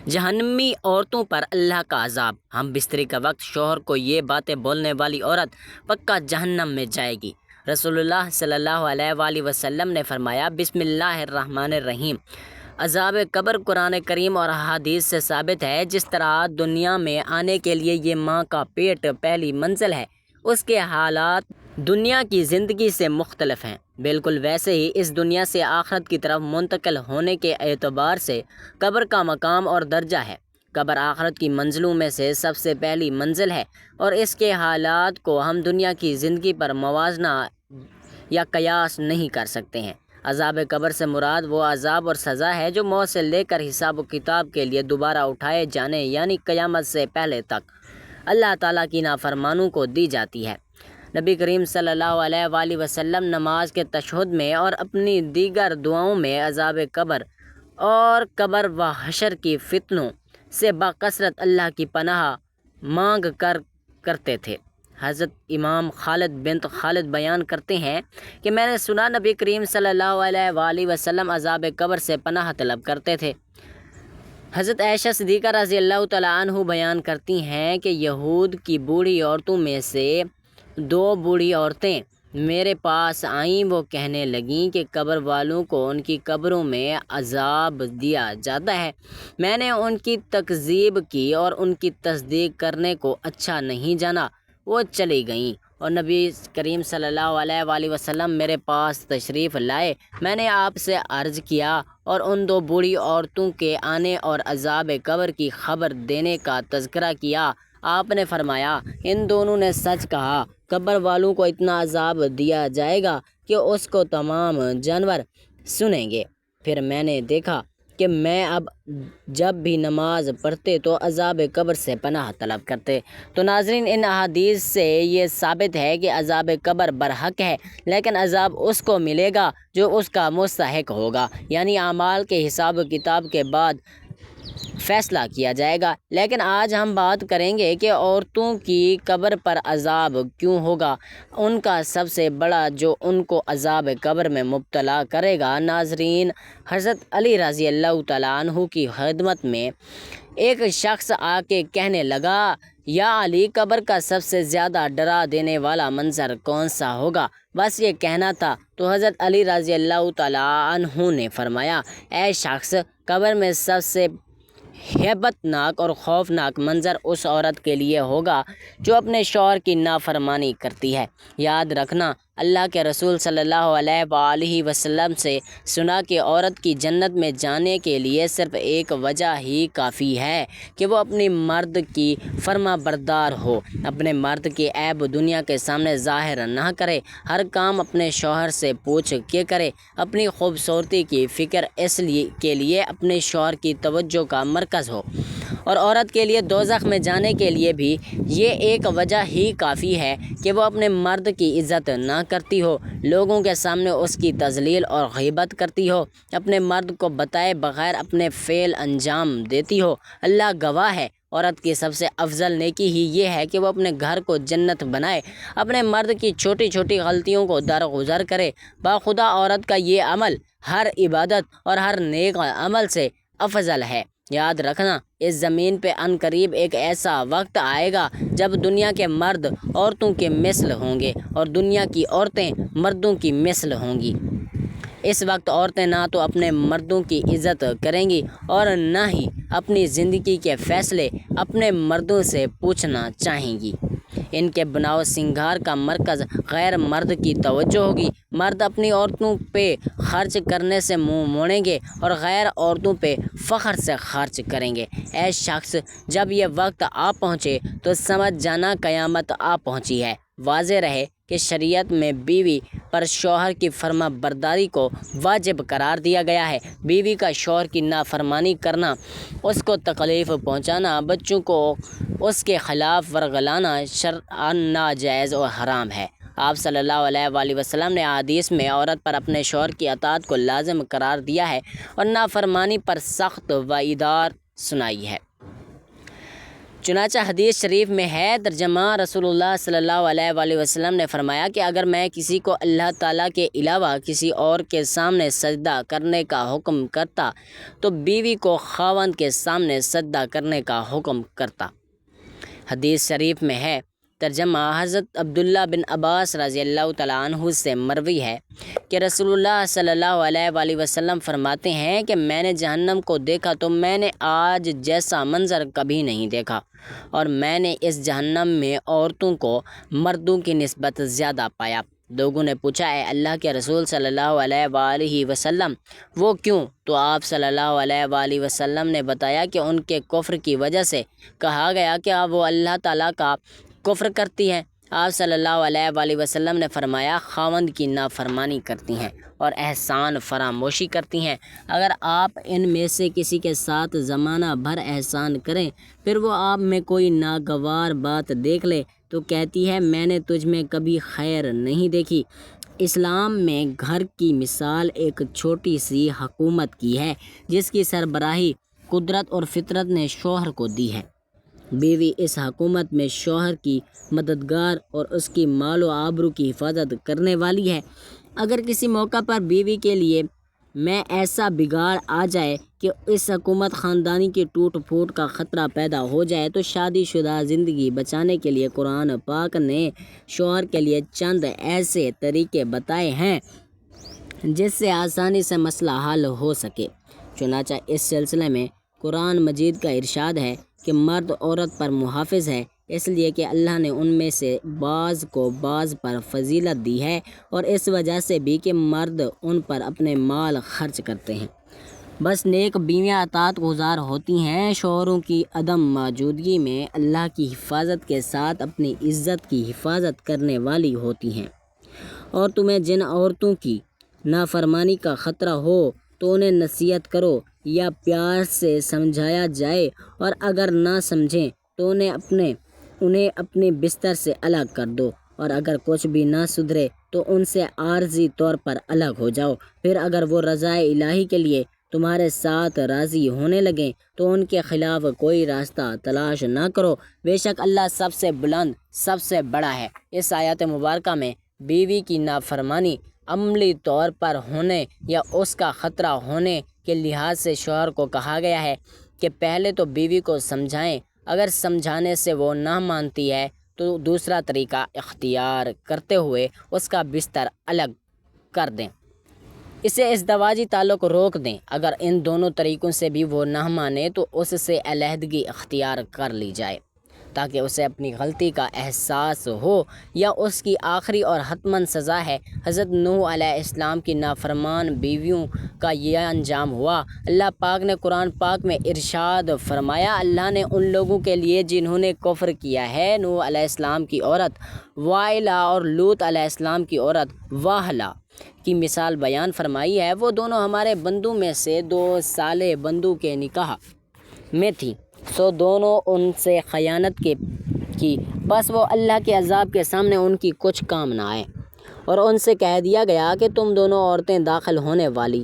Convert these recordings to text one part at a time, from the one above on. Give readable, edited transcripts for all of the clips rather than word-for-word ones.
جہنمی عورتوں پر اللہ کا عذاب۔ ہم بستری کا وقت شوہر کو یہ باتیں بولنے والی عورت پکا جہنم میں جائے گی۔ رسول اللہ صلی اللہ علیہ وآلہ وسلم نے فرمایا، بسم اللہ الرحمن الرحیم۔ عذاب قبر قرآن کریم اور احادیث سے ثابت ہے۔ جس طرح دنیا میں آنے کے لیے یہ ماں کا پیٹ پہلی منزل ہے، اس کے حالات دنیا کی زندگی سے مختلف ہیں، بالکل ویسے ہی اس دنیا سے آخرت کی طرف منتقل ہونے کے اعتبار سے قبر کا مقام اور درجہ ہے۔ قبر آخرت کی منزلوں میں سے سب سے پہلی منزل ہے اور اس کے حالات کو ہم دنیا کی زندگی پر موازنہ یا قیاس نہیں کر سکتے ہیں۔ عذاب قبر سے مراد وہ عذاب اور سزا ہے جو موت سے لے کر حساب و کتاب کے لیے دوبارہ اٹھائے جانے یعنی قیامت سے پہلے تک اللہ تعالیٰ کی نافرمانوں کو دی جاتی ہے۔ نبی کریم صلی اللہ علیہ وآلہ وسلم نماز کے تشہد میں اور اپنی دیگر دعاؤں میں عذاب قبر اور قبر و حشر کی فتنوں سے بکثرت اللہ کی پناہ مانگ کرتے تھے۔ حضرت امام خالد بنت خالد بیان کرتے ہیں کہ میں نے سنا نبی کریم صلی اللہ علیہ وآلہ وسلم عذاب قبر سے پناہ طلب کرتے تھے۔ حضرت عائشہ صدیقہ رضی اللہ تعالیٰ عنہ بیان کرتی ہیں کہ یہود کی بوڑھی عورتوں میں سے 2 بوڑھی عورتیں میرے پاس آئیں۔ وہ کہنے لگیں کہ قبر والوں کو ان کی قبروں میں عذاب دیا جاتا ہے۔ میں نے ان کی تکذیب کی اور ان کی تصدیق کرنے کو اچھا نہیں جانا۔ وہ چلی گئیں اور نبی کریم صلی اللہ علیہ وآلہ وسلم میرے پاس تشریف لائے۔ میں نے آپ سے عرض کیا اور ان 2 بوڑھی عورتوں کے آنے اور عذاب قبر کی خبر دینے کا تذکرہ کیا۔ آپ نے فرمایا، ان دونوں نے سچ کہا۔ قبر والوں کو اتنا عذاب دیا جائے گا کہ اس کو تمام جانور سنیں گے۔ پھر میں نے دیکھا کہ میں اب جب بھی نماز پڑھتے تو عذاب قبر سے پناہ طلب کرتے۔ تو ناظرین، ان احادیث سے یہ ثابت ہے کہ عذاب قبر برحق ہے، لیکن عذاب اس کو ملے گا جو اس کا مستحق ہوگا، یعنی اعمال کے حساب و کتاب کے بعد فیصلہ کیا جائے گا۔ لیکن آج ہم بات کریں گے کہ عورتوں کی قبر پر عذاب کیوں ہوگا، ان کا سب سے بڑا جو ان کو عذاب قبر میں مبتلا کرے گا۔ ناظرین، حضرت علی رضی اللہ تعالیٰ عنہ کی خدمت میں ایک شخص آ کے کہنے لگا، یا علی، قبر کا سب سے زیادہ ڈرا دینے والا منظر کون سا ہوگا؟ بس یہ کہنا تھا تو حضرت علی رضی اللہ تعالیٰ عنہ نے فرمایا، اے شخص، قبر میں سب سے ہیبت ناک اور خوفناک منظر اس عورت کے لیے ہوگا جو اپنے شوہر کی نافرمانی کرتی ہے۔ یاد رکھنا، اللہ کے رسول صلی اللہ علیہ وآلہ وسلم سے سنا کہ عورت کی جنت میں جانے کے لیے صرف ایک وجہ ہی کافی ہے کہ وہ اپنی مرد کی فرما بردار ہو، اپنے مرد کی عیب دنیا کے سامنے ظاہر نہ کرے، ہر کام اپنے شوہر سے پوچھ کے کرے، اپنی خوبصورتی کی فکر اس کے لیے اپنے شوہر کی توجہ کا مرکز ہو۔ اور عورت کے لیے دوزخ میں جانے کے لیے بھی یہ ایک وجہ ہی کافی ہے کہ وہ اپنے مرد کی عزت نہ کرتی ہو، لوگوں کے سامنے اس کی تذلیل اور غیبت کرتی ہو، اپنے مرد کو بتائے بغیر اپنے فعل انجام دیتی ہو۔ اللہ گواہ ہے، عورت کی سب سے افضل نیکی ہی یہ ہے کہ وہ اپنے گھر کو جنت بنائے، اپنے مرد کی چھوٹی چھوٹی غلطیوں کو درگزر کرے۔ باخدا عورت کا یہ عمل ہر عبادت اور ہر نیک عمل سے افضل ہے۔ یاد رکھنا، اس زمین پہ عنقریب ایک ایسا وقت آئے گا جب دنیا کے مرد عورتوں کے مثل ہوں گے اور دنیا کی عورتیں مردوں کی مثل ہوں گی۔ اس وقت عورتیں نہ تو اپنے مردوں کی عزت کریں گی اور نہ ہی اپنی زندگی کے فیصلے اپنے مردوں سے پوچھنا چاہیں گی۔ ان کے بناؤ سنگار کا مرکز غیر مرد کی توجہ ہوگی۔ مرد اپنی عورتوں پہ خرچ کرنے سے منہ موڑیں گے اور غیر عورتوں پہ فخر سے خرچ کریں گے۔ اے شخص، جب یہ وقت آ پہنچے تو سمجھ جانا قیامت آ پہنچی ہے۔ واضح رہے کہ شریعت میں بیوی پر شوہر کی فرما برداری کو واجب قرار دیا گیا ہے۔ بیوی کا شوہر کی نافرمانی کرنا، اس کو تکلیف پہنچانا، بچوں کو اس کے خلاف ورگلانا شرعاً ناجائز اور حرام ہے۔ آپ صلی اللہ علیہ وآلہ وسلم نے احادیث میں عورت پر اپنے شوہر کی اطاعت کو لازم قرار دیا ہے اور نافرمانی پر سخت وعیدات سنائی ہے۔ چنانچہ حدیث شریف میں ہے ترجمہ رسول اللہ صلی اللہ علیہ وآلہ وسلم نے فرمایا کہ اگر میں کسی کو اللہ تعالیٰ کے علاوہ کسی اور کے سامنے سجدہ کرنے کا حکم کرتا تو بیوی کو خاوند کے سامنے سجدہ کرنے کا حکم کرتا۔ حدیث شریف میں ہے ترجمہ حضرت عبداللہ بن عباس رضی اللہ تعالیٰ عنہ سے مروی ہے کہ رسول اللہ صلی اللہ علیہ وآلہ وسلم فرماتے ہیں کہ میں نے جہنم کو دیکھا تو میں نے آج جیسا منظر کبھی نہیں دیکھا، اور میں نے اس جہنم میں عورتوں کو مردوں کی نسبت زیادہ پایا۔ لوگوں نے پوچھا اے اللہ کے رسول صلی اللہ علیہ وآلہ وسلم وہ کیوں؟ تو آپ صلی اللہ علیہ وآلہ وسلم نے بتایا کہ ان کے کفر کی وجہ سے۔ کہا گیا کہ وہ اللہ تعالیٰ کا کفر کرتی ہیں۔ آپ صلی اللہ علیہ وآلہ وسلم نے فرمایا خاوند کی نافرمانی کرتی ہیں اور احسان فراموشی کرتی ہیں۔ اگر آپ ان میں سے کسی کے ساتھ زمانہ بھر احسان کریں پھر وہ آپ میں کوئی ناگوار بات دیکھ لے تو کہتی ہے میں نے تجھ میں کبھی خیر نہیں دیکھی۔ اسلام میں گھر کی مثال ایک چھوٹی سی حکومت کی ہے جس کی سربراہی قدرت اور فطرت نے شوہر کو دی ہے۔ بیوی اس حکومت میں شوہر کی مددگار اور اس کی مال و آبرو کی حفاظت کرنے والی ہے۔ اگر کسی موقع پر بیوی کے لیے میں ایسا بگاڑ آ جائے کہ اس حکومت خاندانی کی ٹوٹ پھوٹ کا خطرہ پیدا ہو جائے تو شادی شدہ زندگی بچانے کے لیے قرآن پاک نے شوہر کے لیے چند ایسے طریقے بتائے ہیں جس سے آسانی سے مسئلہ حل ہو سکے۔ چنانچہ اس سلسلے میں قرآن مجید کا ارشاد ہے کہ مرد عورت پر محافظ ہے، اس لیے کہ اللہ نے ان میں سے بعض کو بعض پر فضیلت دی ہے، اور اس وجہ سے بھی کہ مرد ان پر اپنے مال خرچ کرتے ہیں۔ بس نیک بیویاں اطاعت گزار ہوتی ہیں، شوہروں کی عدم موجودگی میں اللہ کی حفاظت کے ساتھ اپنی عزت کی حفاظت کرنے والی ہوتی ہیں۔ اور تمہیں جن عورتوں کی نافرمانی کا خطرہ ہو تو انہیں نصیحت کرو یا پیار سے سمجھایا جائے، اور اگر نہ سمجھیں تو انہیں اپنے بستر سے الگ کر دو، اور اگر کچھ بھی نہ سدھرے تو ان سے عارضی طور پر الگ ہو جاؤ۔ پھر اگر وہ رضائے الہی کے لیے تمہارے ساتھ راضی ہونے لگیں تو ان کے خلاف کوئی راستہ تلاش نہ کرو، بے شک اللہ سب سے بلند سب سے بڑا ہے۔ اس آیت مبارکہ میں بیوی کی نافرمانی عملی طور پر ہونے یا اس کا خطرہ ہونے کے لحاظ سے شوہر کو کہا گیا ہے کہ پہلے تو بیوی کو سمجھائیں، اگر سمجھانے سے وہ نہ مانتی ہے تو دوسرا طریقہ اختیار کرتے ہوئے اس کا بستر الگ کر دیں، اسے ازدواجی تعلق روک دیں۔ اگر ان دونوں طریقوں سے بھی وہ نہ مانے تو اس سے علیحدگی اختیار کر لی جائے تاکہ اسے اپنی غلطی کا احساس ہو، یا اس کی آخری اور حتماً سزا ہے۔ حضرت نوح علیہ السلام کی نافرمان بیویوں کا یہ انجام ہوا۔ اللہ پاک نے قرآن پاک میں ارشاد فرمایا اللہ نے ان لوگوں کے لیے جنہوں نے کفر کیا ہے، نوح علیہ السلام کی عورت وائلہ اور لوط علیہ السلام کی عورت واہلہ کی مثال بیان فرمائی ہے۔ وہ دونوں ہمارے بندوں میں سے دو صالح بندوں کے نکاح میں تھیں، سو دونوں ان سے خیانت کی، بس وہ اللہ کے عذاب کے سامنے ان کی کچھ کام نہ آئے، اور ان سے کہہ دیا گیا کہ تم دونوں عورتیں داخل ہونے والی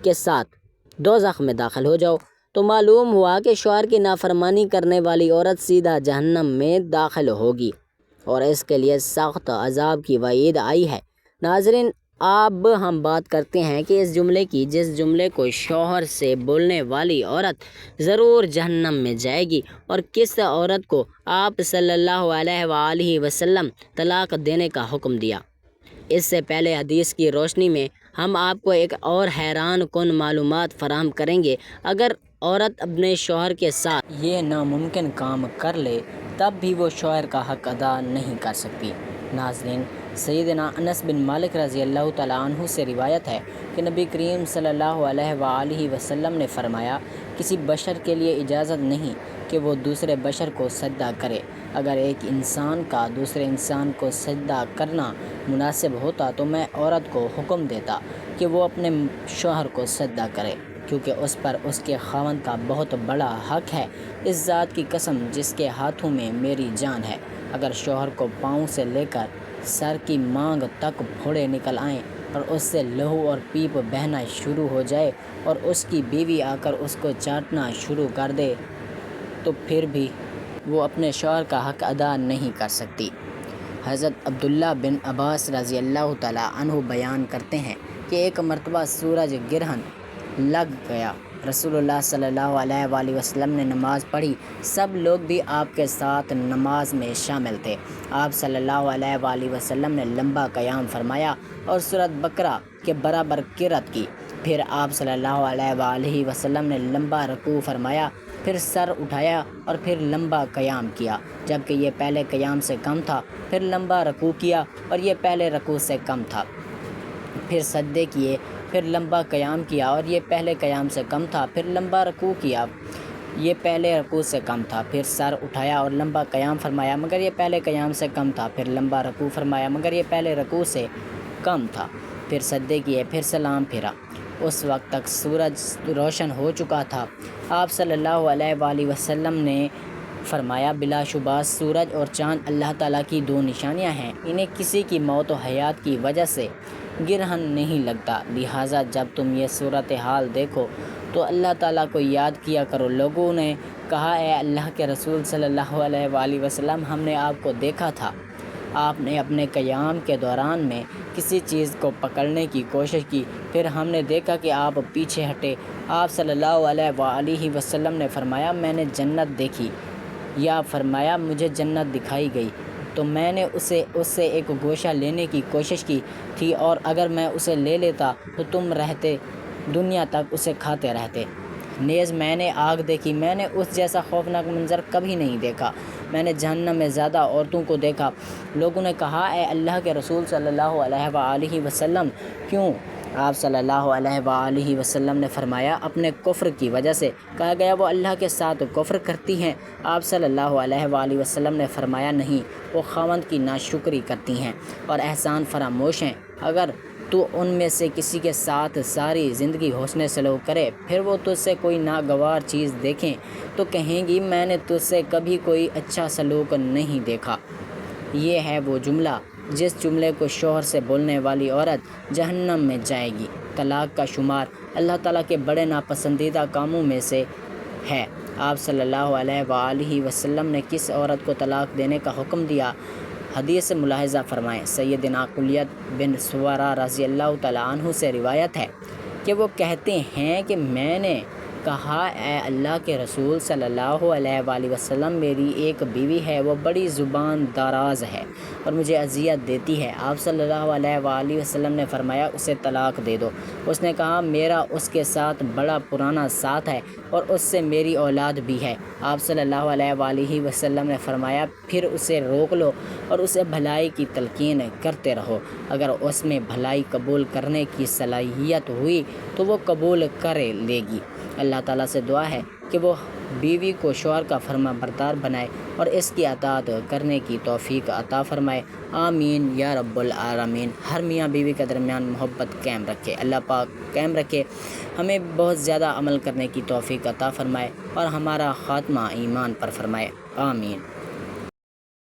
کے ساتھ دوزخ میں داخل ہو جاؤ۔ تو معلوم ہوا کہ شوہر کی نافرمانی کرنے والی عورت سیدھا جہنم میں داخل ہوگی، اور اس کے لیے سخت عذاب کی وعید آئی ہے۔ ناظرین، اب ہم بات کرتے ہیں کہ اس جملے کی، جس جملے کو شوہر سے بولنے والی عورت ضرور جہنم میں جائے گی، اور کس عورت کو آپ صلی اللہ علیہ وآلہ وسلم طلاق دینے کا حکم دیا۔ اس سے پہلے حدیث کی روشنی میں ہم آپ کو ایک اور حیران کن معلومات فراہم کریں گے۔ اگر عورت اپنے شوہر کے ساتھ یہ ناممکن کام کر لے تب بھی وہ شوہر کا حق ادا نہیں کر سکتی۔ ناظرین، سیدنا انس بن مالک رضی اللہ تعالیٰ عنہ سے روایت ہے کہ نبی کریم صلی اللہ علیہ وآلہ وسلم نے فرمایا کسی بشر کے لیے اجازت نہیں کہ وہ دوسرے بشر کو سجدہ کرے۔ اگر ایک انسان کا دوسرے انسان کو سجدہ کرنا مناسب ہوتا تو میں عورت کو حکم دیتا کہ وہ اپنے شوہر کو سجدہ کرے، کیونکہ اس پر اس کے خاوند کا بہت بڑا حق ہے۔ اس ذات کی قسم جس کے ہاتھوں میں میری جان ہے، اگر شوہر کو پاؤں سے لے کر سر کی مانگ تک پھوڑے نکل آئیں اور اس سے لہو اور پیپ بہنا شروع ہو جائے اور اس کی بیوی آ کر اس کو چاٹنا شروع کر دے تو پھر بھی وہ اپنے شوہر کا حق ادا نہیں کر سکتی۔ حضرت عبداللہ بن عباس رضی اللہ تعالیٰ عنہ بیان کرتے ہیں کہ ایک مرتبہ سورج گرہن لگ گیا۔ رسول اللہ صلی اللہ علیہ وآلہ وسلم نے نماز پڑھی، سب لوگ بھی آپ کے ساتھ نماز میں شامل تھے۔ آپ صلی اللہ علیہ وآلہ وسلم نے لمبا قیام فرمایا اور سورۃ بقرہ کے برابر قرأت کی۔ پھر آپ صلی اللہ علیہ وآلہ وسلم نے لمبا رکوع فرمایا، پھر سر اٹھایا اور پھر لمبا قیام کیا، جبکہ یہ پہلے قیام سے کم تھا، پھر لمبا رکوع کیا اور یہ پہلے رکوع سے کم تھا، پھر سجدے کیے، پھر لمبا قیام کیا اور یہ پہلے قیام سے کم تھا، پھر لمبا رکوع کیا، یہ پہلے رکوع سے کم تھا، پھر سر اٹھایا اور لمبا قیام فرمایا مگر یہ پہلے قیام سے کم تھا، پھر لمبا رکوع فرمایا مگر یہ پہلے رکوع سے کم تھا، پھر سجدے کیے، پھر سلام پھیرا۔ اس وقت تک سورج روشن ہو چکا تھا۔ آپ صلی اللہ علیہ وآلہ وسلم نے فرمایا، بلا شبہ سورج اور چاند اللہ تعالیٰ کی دو نشانیاں ہیں، انہیں کسی کی موت و حیات کی وجہ سے گرہن نہیں لگتا، لہٰذا جب تم یہ صورتحال دیکھو تو اللہ تعالیٰ کو یاد کیا کرو۔ لوگوں نے کہا، اے اللہ کے رسول صلی اللہ علیہ وآلہ وسلم، ہم نے آپ کو دیکھا تھا، آپ نے اپنے قیام کے دوران میں کسی چیز کو پکڑنے کی کوشش کی، پھر ہم نے دیکھا کہ آپ پیچھے ہٹے۔ آپ صلی اللہ علیہ وآلہ وسلم نے فرمایا، میں نے جنت دیکھی، یا فرمایا مجھے جنت دکھائی گئی تو میں نے اس سے ایک گوشہ لینے کی کوشش کی تھی، اور اگر میں اسے لے لیتا تو تم رہتے دنیا تک اسے کھاتے رہتے۔ نیز میں نے آگ دیکھی، میں نے اس جیسا خوفناک منظر کبھی نہیں دیکھا، میں نے جہنم میں زیادہ عورتوں کو دیکھا۔ لوگوں نے کہا، اے اللہ کے رسول صلی اللہ علیہ وآلہ وسلم، کیوں؟ آپ صلی اللہ علیہ وآلہ وسلم نے فرمایا، اپنے کفر کی وجہ سے۔ کہا گیا، وہ اللہ کے ساتھ کفر کرتی ہیں؟ آپ صلی اللہ علیہ وآلہ وسلم نے فرمایا، نہیں، وہ خاوند کی ناشکری کرتی ہیں اور احسان فراموش ہیں۔ اگر تو ان میں سے کسی کے ساتھ ساری زندگی حسن سلوک کرے، پھر وہ تجھ سے کوئی ناگوار چیز دیکھیں تو کہیں گی، میں نے تجھ سے کبھی کوئی اچھا سلوک نہیں دیکھا۔ یہ ہے وہ جملہ جس جملے کو شوہر سے بولنے والی عورت جہنم میں جائے گی۔ طلاق کا شمار اللہ تعالیٰ کے بڑے ناپسندیدہ کاموں میں سے ہے۔ آپ صلی اللہ علیہ وآلہ وسلم نے کس عورت کو طلاق دینے کا حکم دیا؟ حدیث سے ملاحظہ فرمائیں۔ سیدنا کلیت بن سورہ رضی اللہ تعالیٰ عنہ سے روایت ہے کہ وہ کہتے ہیں کہ میں نے کہا، اے اللہ کے رسول صلی اللہ علیہ وآلہ وسلم، میری ایک بیوی ہے، وہ بڑی زبان دراز ہے اور مجھے اذیت دیتی ہے۔ آپ صلی اللہ علیہ وآلہ وسلم نے فرمایا، اسے طلاق دے دو۔ اس نے کہا، میرا اس کے ساتھ بڑا پرانا ساتھ ہے اور اس سے میری اولاد بھی ہے۔ آپ صلی اللہ علیہ وآلہ وسلم نے فرمایا، پھر اسے روک لو اور اسے بھلائی کی تلقین کرتے رہو، اگر اس میں بھلائی قبول کرنے کی صلاحیت ہوئی تو وہ قبول کر لے گی۔ اللہ تعالیٰ سے دعا ہے کہ وہ بیوی کو شوہر کا فرما بردار بنائے اور اس کی اطاعت کرنے کی توفیق عطا فرمائے، آمین یا رب العالمین۔ ہر میاں بیوی کے درمیان محبت قائم رکھے، اللہ پاک قائم رکھے، ہمیں بہت زیادہ عمل کرنے کی توفیق عطا فرمائے اور ہمارا خاتمہ ایمان پر فرمائے، آمین۔